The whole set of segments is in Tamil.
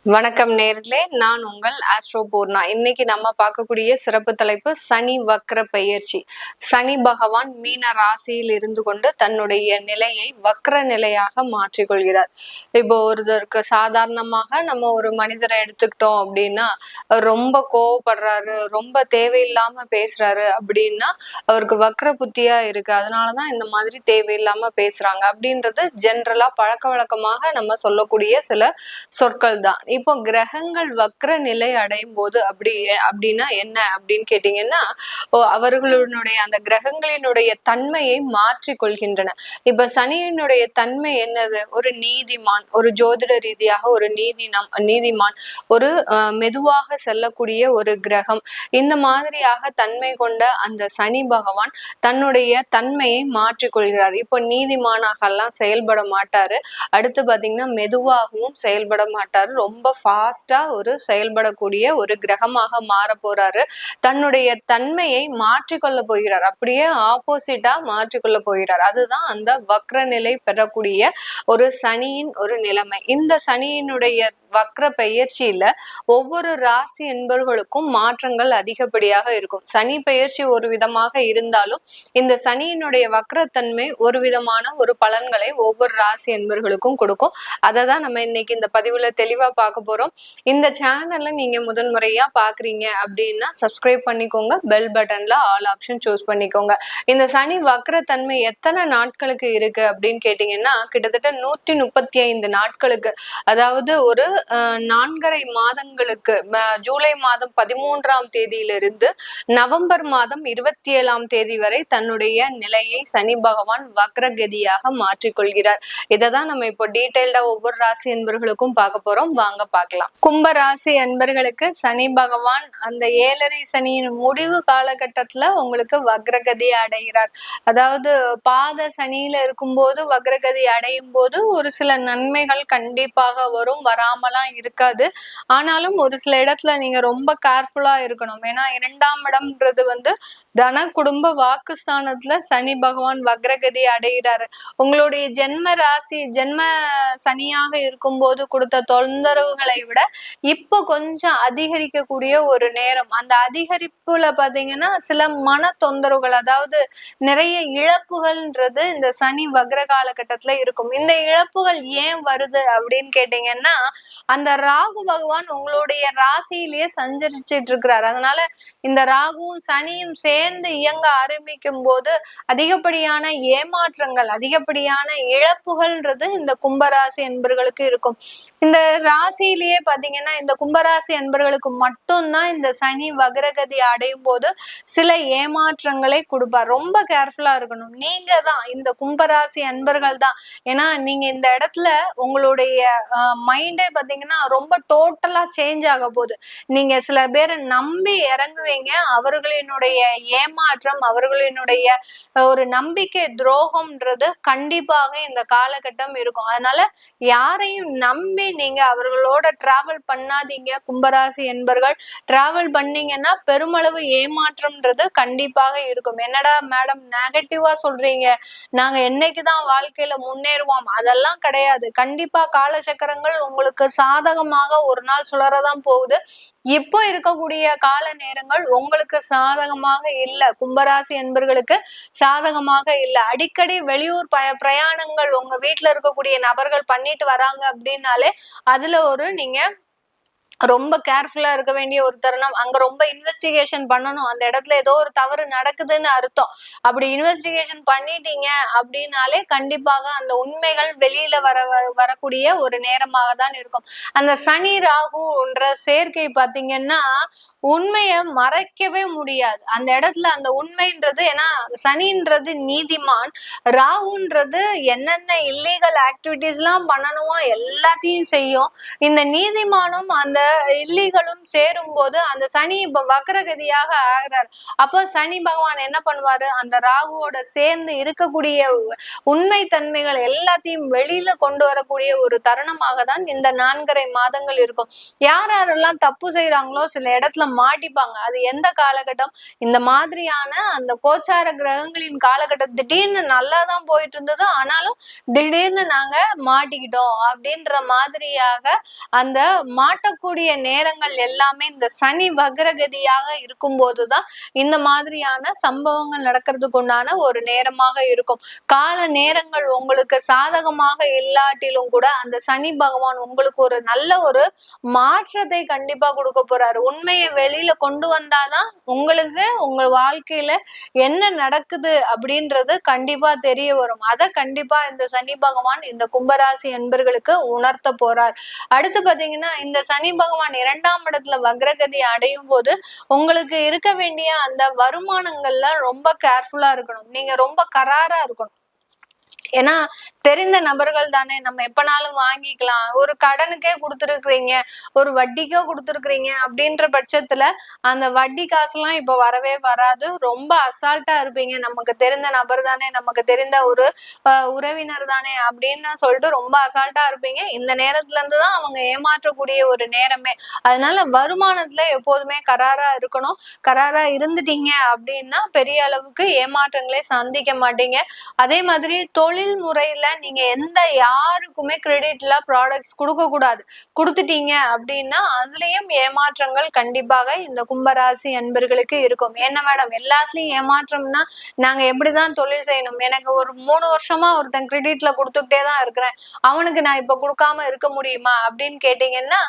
வணக்கம் நேர்களே, நான் உங்கள் ஆஸ்ட்ரோ பூர்ணா. இன்னைக்கு நம்ம பார்க்கக்கூடிய சிறப்பு தலைப்பு சனி வக்ர பெயர்ச்சி. சனி பகவான் மீன ராசியில் இருந்து கொண்டு தன்னுடைய நிலையை வக்ர நிலையாக மாற்றிக்கொள்கிறார். இப்போ ஒருத்தருக்கு சாதாரணமாக நம்ம ஒரு மனிதரை எடுத்துக்கிட்டோம் அப்படின்னா, ரொம்ப கோவப்படுறாரு, ரொம்ப தேவையில்லாம பேசுறாரு அப்படின்னா அவருக்கு வக்ர புத்தியா இருக்கு, அதனாலதான் இந்த மாதிரி தேவையில்லாம பேசுறாங்க அப்படின்றது ஜென்ரலா பழக்க வழக்கமாக நம்ம சொல்லக்கூடிய சில சொற்கள் தான். இப்போ கிரகங்கள் வக்ர நிலை அடையும் போது அப்படின்னா என்ன அப்படின்னு கேட்டீங்கன்னா, அவர்களுடைய அந்த கிரகங்களினுடைய தன்மையை மாற்றி கொள்கின்றன. இப்ப சனியினுடைய தன்மை என்னது? ஒரு நீதிமான், ஒரு ஜோதிட ரீதியாக ஒரு நீதிமான், ஒரு மெதுவாக செல்லக்கூடிய ஒரு கிரகம். இந்த மாதிரியாக தன்மை கொண்ட அந்த சனி பகவான் தன்னுடைய தன்மையை மாற்றிக்கொள்கிறார். இப்போ நீதிமானாக எல்லாம் செயல்பட மாட்டாரு. அடுத்து பாத்தீங்கன்னா மெதுவாகவும் செயல்பட மாட்டாரு. ரொம்ப ஃபாஸ்டா ஒரு செயல்படக்கூடிய ஒரு கிரகமாக மாற போறாரு. தன்னுடைய தன்மையை மாற்றிக்கொள்ள போகிறார். அப்படியே ஆப்போசிட்டா மாற்றிக்கொள்ள போகிறார். அதுதான் அந்த வக்ர நிலை பெறக்கூடிய ஒரு சனியின் ஒரு நிலைமை. இந்த சனியினுடைய வக்ர பெயர்ச்சியில ஒவ்வொரு ராசி என்பவர்களுக்கும் மாற்றங்கள் அதிகப்படியாக இருக்கும். சனி பெயர்ச்சி ஒரு விதமாக இருந்தாலும் இந்த சனியினுடைய வக்ரத்தன்மை ஒரு விதமான ஒரு பலன்களை ஒவ்வொரு ராசி என்பவர்களுக்கும் கொடுக்கும். அதை தான் நம்ம இன்னைக்கு இந்த பதிவுல தெளிவா பார்க்க போறோம். இந்த சேனல்ல நீங்க முதன்முறையா பாக்குறீங்க அப்படின்னா சப்ஸ்கிரைப் பண்ணிக்கோங்க. பெல் பட்டன்ல ஆல் ஆப்ஷன் சூஸ் பண்ணிக்கோங்க. இந்த சனி வக்ரத்தன்மை எத்தனை நாட்களுக்கு இருக்கு அப்படின்னு கேட்டீங்கன்னா, கிட்டத்தட்ட 135 நாட்களுக்கு, அதாவது ஒரு 4.5 மாதங்களுக்கு, ஜூலை மாதம் 13ஆம் தேதியிலிருந்து நவம்பர் மாதம் 27ஆம் தேதி வரை தன்னுடைய நிலையை சனி பகவான் வக்ரகதியாக மாற்றிக்கொள்கிறார். இதைதான் நம்ம இப்போ டீடைல்டா ஒவ்வொரு ராசி என்பர்களுக்கும் பார்க்க போறோம். வாங்க பார்க்கலாம். கும்ப ராசி அன்பர்களுக்கு சனி பகவான் அந்த 7.5 சனியின் முடிவு காலகட்டத்துல உங்களுக்கு வக்ரகதி அடைகிறார். அதாவது பாத சனியில இருக்கும்போது வக்ரகதி அடையும் போது ஒரு சில நன்மைகள் கண்டிப்பாக வரும், வராமலாம் இருக்காது. ஆனாலும் ஒரு சில இடத்துல நீங்க ரொம்ப கேர்ஃபுல்லா இருக்கணும். ஏன்னா 2ஆம் இடம்ன்றது தன குடும்ப வாக்குஸ்தானத்துல சனி பகவான் வக்ரகதி அடைகிறாரு. உங்களுடைய ஜென்ம சனியாக இருக்கும்போது கொடுத்த தொந்தரவுகளை விட இப்ப கொஞ்சம் அதிகரிக்கக்கூடிய ஒரு நேரம். அந்த அதிகரிப்புல பாத்தீங்கன்னா சில மன தொந்தரவுகள், அதாவது நிறைய இழப்புகள்ன்றது இந்த சனி வக்ர காலகட்டத்துல இருக்கும். இந்த இழப்புகள் ஏன் வருது அப்படின்னு கேட்டீங்கன்னா, அந்த ராகு பகவான் உங்களுடைய ராசியிலேயே சஞ்சரிச்சிட்டு இருக்கிறார். அதனால இந்த ராகுவும் சனியும் சேர்ந்து இயங்க ஆரம்பிக்கும் போது அதிகப்படியான ஏமாற்றங்கள், அதிகப்படியான இழப்புகள்ன்றது இந்த கும்பராசி என்பர்களுக்கு இருக்கும். இந்த ராசியிலேயே பாத்தீங்கன்னா இந்த கும்பராசி என்பர்களுக்கு மட்டும்தான் இந்த சனி வக்ரகதி அடையும் போது சில ஏமாற்றங்களை கொடுப்பார். ரொம்ப கேர்ஃபுல்லா இருக்கணும். நீங்க தான், இந்த கும்பராசி அன்பர்கள் தான். ஏன்னா நீங்க இந்த இடத்துல உங்களுடைய மைண்டே பாத்தீங்கன்னா ரொம்ப டோட்டலா சேஞ்ச் ஆக போகுது. நீங்க சில பேரை நம்பி இறங்குவீங்க. அவர்களினுடைய ஏமாற்றம், அவர்களினுடைய ஒரு நம்பிக்கை துரோகம்ன்றது கண்டிப்பாக இந்த காலகட்டம் இருக்கும். அதனால யாரையும் நம்பி நீங்க அவர்களோட டிராவல் பண்ணாதீங்க. கும்பராசி என்பர்கள் டிராவல் பண்ணீங்கன்னா பெருமளவு ஏமாற்றம்ன்றது கண்டிப்பாக இருக்கும். என்னடா மேடம் நெகட்டிவா சொல்றீங்க, நாங்க என்னைக்குதான் வாழ்க்கையில முன்னேறுவோம்? அதெல்லாம் கிடையாது. கண்டிப்பா காலச்சக்கரங்கள் உங்களுக்கு சாதகமாக ஒரு நாள் சுழறதான் போகுது. இப்போ இருக்கக்கூடிய கால நேரங்கள் உங்களுக்கு சாதகமாக இல்ல. கும்பராசி என்பர்களுக்கு சாதகமாக இல்ல. அடிக்கடி வெளியூர் பிரயாணங்கள் உங்க வீட்டுல இருக்கக்கூடிய நபர்கள் பண்ணிட்டு வராங்க அப்படின்னாலே அதுல நீங்க ரொம்ப கேர்ஃபுல்லா இருக்க வேண்டிய ஒரு தருணம். அங்க ரொம்ப இன்வெஸ்டிகேஷன் பண்ணணும். அந்த இடத்துல ஏதோ ஒரு தவறு நடக்குதுன்னு அர்த்தம். அப்படி இன்வெஸ்டிகேஷன் பண்ணிட்டீங்க அப்படின்னாலே கண்டிப்பாக அந்த உண்மைகள் வெளியில வரக்கூடிய ஒரு நேரமாக தான் இருக்கும். அந்த சனி ராகுன்ற சேர்க்கை பாத்தீங்கன்னா உண்மைய மறைக்கவே முடியாது. அந்த இடத்துல அந்த உண்மைன்றது, ஏன்னா சனின்றது நீதிமான், ராகுன்றது என்னென்ன இல்லீகல் ஆக்டிவிட்டிஸ் எல்லாம் பண்ணணுமோ எல்லாத்தையும் செய்யும். இந்த நீதிமானும் அந்த இல்லீகலும் சேரும் போது அந்த சனி இப்ப வக்ரகதியாக ஆகிறார். அப்போ சனி பகவான் என்ன பண்ணுவாரு, அந்த ராகுவோட சேர்ந்து இருக்கக்கூடிய உண்மை தன்மைகள் எல்லாத்தையும் வெளியில கொண்டு வரக்கூடிய ஒரு தருணமாக தான் இந்த 4.5 மாதங்கள் இருக்கும். யாரெல்லாம் தப்பு செய்யறாங்களோ, சில இடத்துல மாட்டிப்பாங்க. அது எந்த காலகட்டம், இந்த மாதிரியான அந்த கோச்சார கிரகங்களின் காலகட்டம் திடீர்னு நல்லாதான் போயிட்டு இருந்தது, ஆனாலும் திடீர்னு நாங்க மாட்டிக்கிட்டோம் அப்படின்ற மாதிரியாக அந்த மாட்டக்கூடிய நேரங்கள் எல்லாமே இந்த சனி வக்ரகதியாக இருக்கும் போதுதான் இந்த மாதிரியான சம்பவங்கள் நடக்கிறதுக்கு உண்டான ஒரு நேரமாக இருக்கும். கால நேரங்கள் உங்களுக்கு சாதகமாக இல்லாட்டிலும் கூட அந்த சனி பகவான் உங்களுக்கு ஒரு நல்ல ஒரு மாற்றத்தை கண்டிப்பா கொடுக்க போறாரு. உண்மையை வெளியில கொண்டு வந்தாதான் உங்களுக்கு உங்க வாழ்க்கையில என்ன நடக்குது அப்படின்றது கண்டிப்பா தெரிய வரும். அத கண்டிப்பா இந்த சனி பகவான் இந்த கும்பராசி என்பர்களுக்கு உணர்த்த போறார். அடுத்து பாத்தீங்கன்னா இந்த சனி பகவான் 2ஆம் இடத்துல வக்ரகதி அடையும் போது உங்களுக்கு இருக்க வேண்டிய அந்த வருமானங்கள்ல ரொம்ப கேர்ஃபுல்லா இருக்கணும். நீங்க ரொம்ப கராரா இருக்கணும். ஏன்னா தெரிந்த நபர்கள் தானே, நம்ம எப்பனாலும் வாங்கிக்கலாம். ஒரு கடனுக்கே கொடுத்துருக்குறீங்க, ஒரு வட்டிக்கோ கொடுத்துருக்குறீங்க அப்படின்ற பட்சத்துல அந்த வட்டி காசுலாம் இப்ப வரவே வராது. ரொம்ப அசால்ட்டா இருப்பீங்க. நமக்கு தெரிந்த நபர் தானே, நமக்கு தெரிந்த ஒரு உறவினர் தானே அப்படின்னு சொல்லிட்டு ரொம்ப அசால்ட்டா இருப்பீங்க. இந்த நேரத்துல இருந்துதான் அவங்க ஏமாற்றக்கூடிய ஒரு நேரமே. அதனால வருமானத்துல எப்போதுமே கராரா இருக்கணும். கராரா இருந்துட்டீங்க அப்படின்னா பெரிய அளவுக்கு ஏமாற்றங்களை சந்திக்க மாட்டீங்க. அதே மாதிரி தொழில் முறையில நீங்க எந்த யாருக்குமே கிரெடிட்ல ப்ராடக்ட்ஸ் கொடுக்க கூடாது. கொடுத்துட்டீங்க அப்படின்னா அதுலயும் ஏமாற்றங்கள் கண்டிப்பாக இந்த கும்பராசி அன்பர்களுக்கு இருக்கும். என்ன மேடம் எல்லாத்துலயும் ஏமாற்றம்னா நாங்க எப்படிதான் தொழில் செய்யணும்? எனக்கு ஒரு 3 வருஷமா ஒருத்தன் கிரெடிட்ல கொடுத்துக்கிட்டே தான் இருக்கிறேன், அவனுக்கு நான் இப்ப கொடுக்காம இருக்க முடியுமா அப்படின்னு கேட்டீங்கன்னா,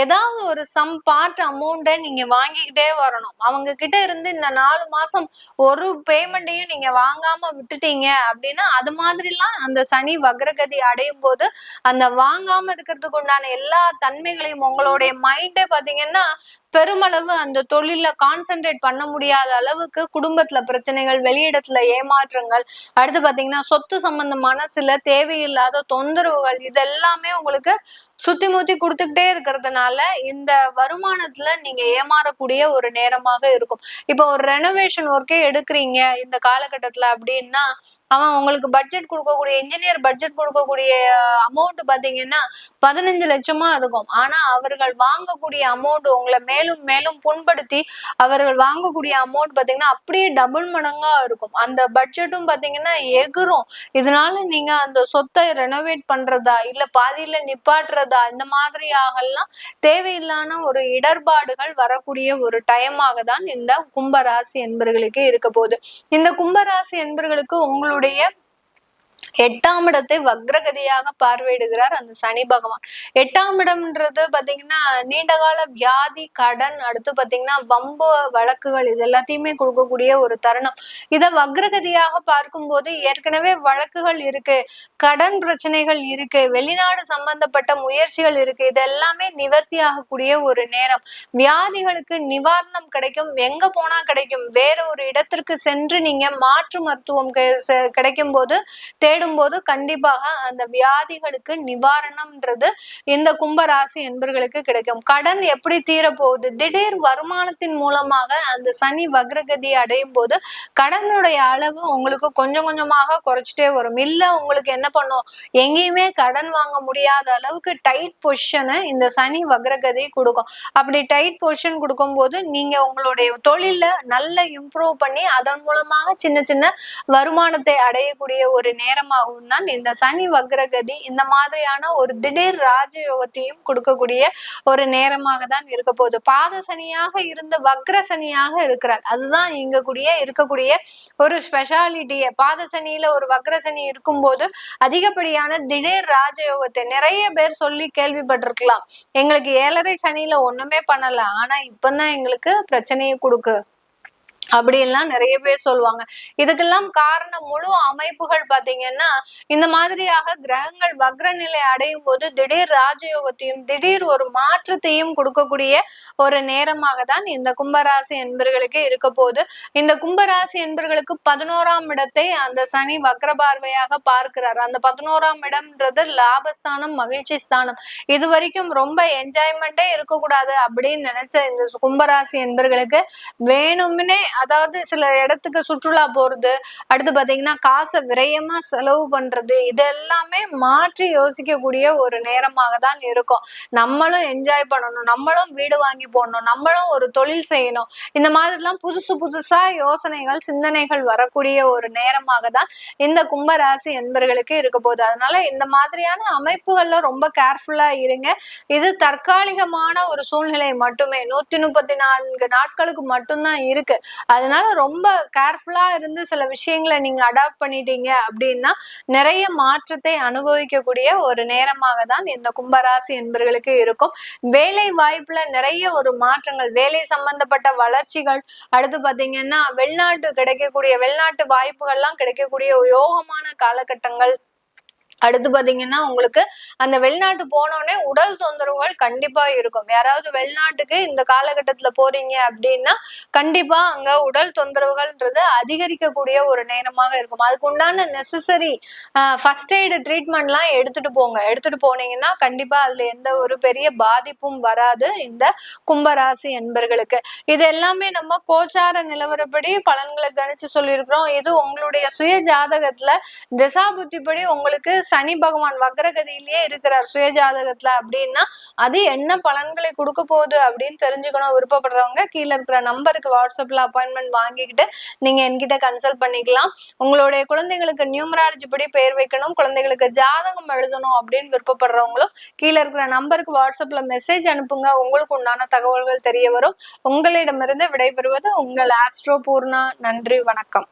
ஏதாவது ஒரு சம் பார்ட் அமௌண்ட்டை நீங்க வாங்கிக்கிட்டே வரணும். அவங்க கிட்ட இருந்து இந்த 4 மாசம் ஒரு பேமெண்ட்டையும் நீங்க வாங்காம விட்டுட்டீங்க அப்படின்னா அது மாதிரிலாம் அந்த சனி வக்ரகதி அடையும் போது அந்த வாங்காம இருக்கிறதுக்கு உண்டான எல்லா தன்மைகளையும் உங்களுடைய மைண்டே பாத்தீங்கன்னா பெருமளவு அந்த தொழில கான்சென்ட்ரேட் பண்ண முடியாத அளவுக்கு குடும்பத்துல பிரச்சனைகள், வெளியிடத்துல ஏமாற்றங்கள், அடுத்து பாத்தீங்கன்னா சொத்து சம்பந்தமான சில தேவையில்லாத தொந்தரவுகள், இதெல்லாமே உங்களுக்கு சுத்தி முத்தி கொடுத்துக்கிட்டே இருக்கிறதுனால இந்த வருமானத்துல நீங்க ஏமாறக்கூடிய ஒரு நேரமாக இருக்கும். இப்போ ஒரு ரெனோவேஷன் ஒர்க்கே எடுக்கிறீங்க இந்த காலகட்டத்துல அப்படின்னா, அவன் உங்களுக்கு பட்ஜெட் கொடுக்கக்கூடிய இன்ஜினியர் பட்ஜெட் கொடுக்கக்கூடிய அமௌண்ட் பாத்தீங்கன்னா 15 லட்சமா இருக்கும். ஆனா அவர்கள் வாங்கக்கூடிய அமௌண்ட் உங்களை மேலும் மேலும் புண்படுத்தி அவர்கள் வாங்கக்கூடிய அமௌண்ட் பாத்தீங்கன்னா அப்படியே டபுள் மடங்கா இருக்கும். அந்த பட்ஜெட்டும் பாத்தீங்கன்னா எகிரும். இதனால நீங்க அந்த சொத்தை ரெனோவேட் பண்றதா இல்ல பாதியில நிப்பாட்டுறதா இந்த மாதிரியாகலாம் தேவையில்லான ஒரு இடர்பாடுகள் வரக்கூடிய ஒரு டைமாக தான் இந்த கும்பராசி என்பர்களுக்கு இருக்க போகுது. இந்த கும்பராசி என்பர்களுக்கு உங்களுடைய 8ஆம் இடத்தை வக்ரகதியாக பார்வையிடுகிறார் அந்த சனி பகவான். 8ஆம் இடம்ன்றது பாத்தீங்கன்னா நீண்ட கால வியாதி, கடன், அடுத்து பாத்தீங்கன்னா வம்பு வழக்குகள், இது எல்லாத்தையுமே கொடுக்கக்கூடிய ஒரு தருணம். இத வக்ரகதியாக பார்க்கும்போது ஏற்கனவே வழக்குகள் இருக்கு, கடன் பிரச்சனைகள் இருக்கு, வெளிநாடு சம்பந்தப்பட்ட முயற்சிகள் இருக்கு, இது எல்லாமே நிவர்த்தி ஆகக்கூடிய ஒரு நேரம். வியாதிகளுக்கு நிவாரணம் கிடைக்கும். எங்க போனா கிடைக்கும்? வேற ஒரு இடத்திற்கு சென்று நீங்க மாற்று மருத்துவம் கிடைக்கும் போது தேடும்போது கண்டிப்பாக அந்த வியாதிகளுக்கு நிவாரணம்ன்றது இந்த கும்பராசி என்பர்களுக்கு கிடைக்கும். கடன் எப்படி தீரப்போகுது? திடீர் வருமானத்தின் மூலமாக அந்த சனி வக்ரகதி அடையும் போது கடனுடைய அளவு உங்களுக்கு கொஞ்சம் கொஞ்சமாக குறைச்சிட்டே வரும். இல்ல உங்களுக்கு என்ன பண்ணும், எங்கேயுமே கடன் வாங்க முடியாத அளவுக்கு டைட் பொசிஷனை இந்த சனி வக்ரகதி கொடுக்கும். அப்படி டைட் பொசிஷன் கொடுக்கும் போது நீங்க உங்களுடைய தொழில நல்ல இம்ப்ரூவ் பண்ணி அதன் மூலமாக சின்ன சின்ன வருமானத்தை அடையக்கூடிய ஒரு நேரமாகவும் தான் இந்த சனி வக்ரகதி இந்த மாதிரியான ஒரு திடீர் ராஜயோகத்தையும் கொடுக்கக்கூடிய ஒரு நேரமாக தான் இருக்க போகுது. பாத சனியாக இருந்து வக்ர சனியாக இருக்கிறார். அதுதான் இங்க இருக்கக்கூடிய ஒரு ஸ்பெஷாலிட்டியே. பாத சனியில ஒரு வக்ர சனி இருக்கும் போது அதிகப்படியான திடீர் ராஜயோகத்தை நிறைய பேர் சொல்லி கேள்விப்பட்டிருக்கலாம். எங்களுக்கு 7.5 சனியில ஒண்ணுமே பண்ணல, ஆனா இப்பதான் எங்களுக்கு பிரச்சனையை கொடுக்கு அப்படியெல்லாம் நிறைய பேர் சொல்லுவாங்க. இதுக்கெல்லாம் காரணம் முழு அமைப்புகள் பாத்தீங்கன்னா இந்த மாதிரியாக கிரகங்கள் வக்ர நிலை அடையும் போது திடீர் ராஜயோகத்தையும் திடீர் ஒரு மாற்றத்தையும் கொடுக்கக்கூடிய ஒரு நேரமாக தான் இந்த கும்பராசி என்பர்களுக்கு இருக்க போது. இந்த கும்பராசி என்பர்களுக்கு 11ஆம் இடத்தை அந்த சனி வக்ர பார்வையாக பார்க்கிறார். அந்த 11ஆம் இடம்ன்றது லாபஸ்தானம், மகிழ்ச்சி ஸ்தானம். இது வரைக்கும் ரொம்ப என்ஜாய்மெண்டே இருக்கக்கூடாது அப்படின்னு நினைச்ச இந்த கும்பராசி என்பர்களுக்கு வேணும்னே அதாவது சில இடத்துக்கு சுற்றுலா போறது, அடுத்து பாத்தீங்கன்னா காசை விரயமா செலவு பண்றது, இது எல்லாமே மாற்றி யோசிக்கக்கூடிய ஒரு நேரமாக தான் இருக்கும். நம்மளும் என்ஜாய் பண்ணணும், நம்மளும் வீடு வாங்கி போடணும், நம்மளும் ஒரு தொழில் செய்யணும், இந்த மாதிரிலாம் புதுசு புதுசா யோசனைகள் சிந்தனைகள் வரக்கூடிய ஒரு நேரமாக தான் இந்த கும்பராசி என்பர்களுக்கு இருக்க போகுது. அதனால இந்த மாதிரியான அமைப்புகள்ல ரொம்ப கேர்ஃபுல்லா இருங்க. இது தற்காலிகமான ஒரு சூழ்நிலை மட்டுமே, 134 நாட்களுக்கு மட்டும்தான் இருக்கு. அதனால ரொம்ப கேர்ஃபுல்லா இருந்து சில விஷயங்களை நீங்க அடாப்ட் பண்ணிட்டீங்க அப்படின்னா நிறைய மாற்றத்தை அனுபவிக்கக்கூடிய ஒரு நேரமாக தான் இந்த கும்பராசி என்பர்களுக்கு இருக்கும். வேலை வாய்ப்புல நிறைய ஒரு மாற்றங்கள், வேலை சம்பந்தப்பட்ட வளர்ச்சிகள், அடுத்து பாத்தீங்கன்னா வெளிநாட்டு வாய்ப்புகள்லாம் கிடைக்கக்கூடிய யோகமான காலகட்டங்கள், அடுத்து பாத்தீங்கன்னா உங்களுக்கு அந்த வெளிநாட்டு போனோடனே உடல் தொந்தரவுகள் கண்டிப்பா இருக்கும். யாராவது வெளிநாட்டுக்கு இந்த காலகட்டத்துல போறீங்க அப்படின்னா கண்டிப்பா அங்க உடல் தொந்தரவுகள்ன்றது அதிகரிக்கக்கூடிய ஒரு நேரமாக இருக்கும். அதுக்கு உண்டான நெசசரி ஃபர்ஸ்ட் எய்டு ட்ரீட்மெண்ட் எல்லாம் எடுத்துட்டு போனீங்கன்னா கண்டிப்பா அதுல எந்த ஒரு பெரிய பாதிப்பும் வராது இந்த கும்பராசி என்பர்களுக்கு. இது எல்லாமே நம்ம கோச்சார நிலவரப்படி பலன்களை கணிச்சு சொல்லியிருக்கிறோம். இது உங்களுடைய சுய ஜாதகத்துல திசாபுத்திப்படி உங்களுக்கு சனி பகவான் வக்ரகதியிலேயே இருக்கிறார் சுய ஜாதகத்துல அப்படின்னா அது என்ன பலன்களை கொடுக்க போகுது அப்படின்னு தெரிஞ்சுக்கணும் விருப்பப்படுறவங்க கீழே இருக்கிற நம்பருக்கு வாட்ஸ்அப்ல அப்பாயின்மெண்ட் வாங்கிக்கிட்டு நீங்க என்கிட்ட கன்சல்ட் பண்ணிக்கலாம். உங்களுடைய குழந்தைகளுக்கு நியூமராலஜி படி பெயர் வைக்கணும், குழந்தைகளுக்கு ஜாதகம் எழுதணும் அப்படின்னு விருப்பப்படுறவங்களும் கீழே இருக்கிற நம்பருக்கு வாட்ஸ்அப்ல மெசேஜ் அனுப்புங்க. உங்களுக்கு உண்டான தகவல்கள் தெரிய வரும். உங்களிடமிருந்து விடைபெறுவது உங்கள் ஆஸ்ட்ரோ பூர்ணா. நன்றி, வணக்கம்.